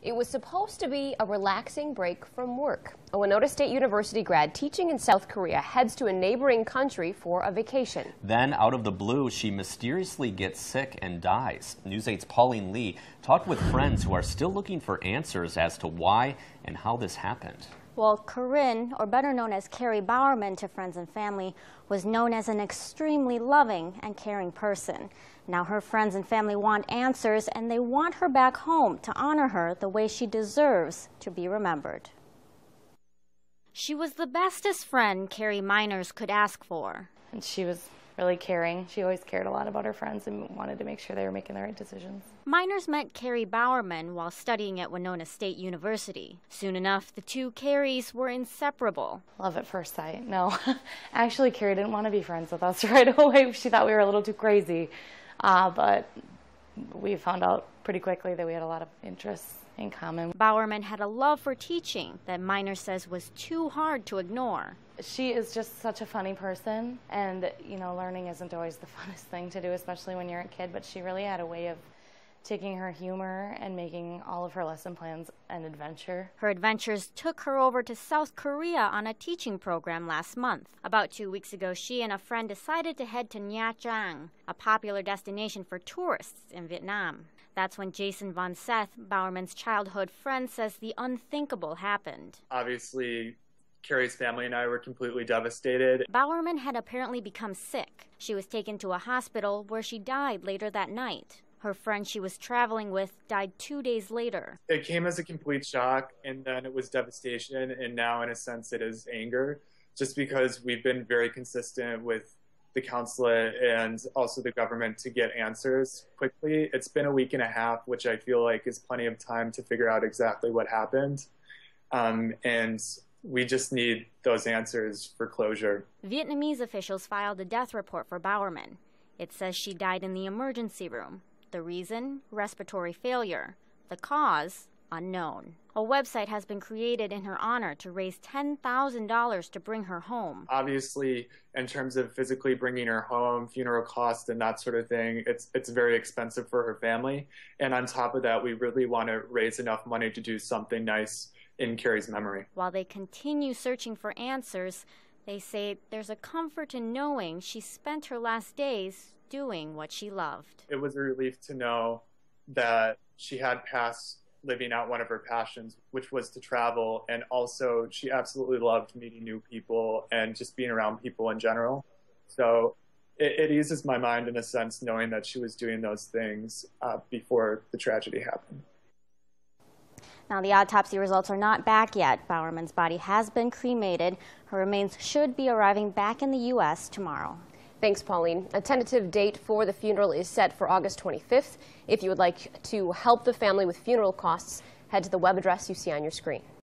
It was supposed to be a relaxing break from work. A Winona State University grad teaching in South Korea heads to a neighboring country for a vacation. Then, out of the blue, she mysteriously gets sick and dies. News 8's Pauline Lee talked with friends who are still looking for answers as to why and how this happened. Well, Corinne, or better known as Carrie Bowerman to friends and family, was known as an extremely loving and caring person. Now her friends and family want answers, and they want her back home to honor her the way she deserves to be remembered. She was the bestest friend Carrie Miners could ask for. And she was really caring. She always cared a lot about her friends and wanted to make sure they were making the right decisions. Miners met Carrie Bowerman while studying at Winona State University. Soon enough, the two Carries were inseparable. Love at first sight. No, actually, Carrie didn't want to be friends with us right away. She thought we were a little too crazy. But we found out pretty quickly that we had a lot of interests in common. Bowerman had a love for teaching that Miners says was too hard to ignore. She is just such a funny person, and learning isn't always the funnest thing to do, especially when you're a kid, but she really had a way of taking her humor and making all of her lesson plans an adventure. Her adventures took her over to South Korea on a teaching program last month. About 2 weeks ago, she and a friend decided to head to Nha Trang, a popular destination for tourists in Vietnam. That's when Jason Von Seth, Bowerman's childhood friend, says the unthinkable happened. Obviously, Carrie's family and I were completely devastated. Bowerman had apparently become sick. She was taken to a hospital where she died later that night. Her friend she was traveling with died 2 days later. It came as a complete shock, and then it was devastation, and now in a sense it is anger, just because we've been very consistent with the consulate and also the government to get answers quickly. It's been a week and a half, which I feel like is plenty of time to figure out exactly what happened. And we just need those answers for closure. Vietnamese officials filed a death report for Bowerman. It says she died in the emergency room. The reason? Respiratory failure. The cause? Unknown. A website has been created in her honor to raise $10,000 to bring her home. Obviously, in terms of physically bringing her home, funeral costs and that sort of thing, it's very expensive for her family. And on top of that, we really want to raise enough money to do something nice in Carrie's memory. While they continue searching for answers, they say there's a comfort in knowing she spent her last days doing what she loved. It was a relief to know that she had passed living out one of her passions, which was to travel, and also she absolutely loved meeting new people and just being around people in general. So it eases my mind in a sense knowing that she was doing those things before the tragedy happened. Now, the autopsy results are not back yet. Bowerman's body has been cremated. Her remains should be arriving back in the U.S. tomorrow. Thanks, Pauline. A tentative date for the funeral is set for August 25th. If you would like to help the family with funeral costs, head to the web address you see on your screen.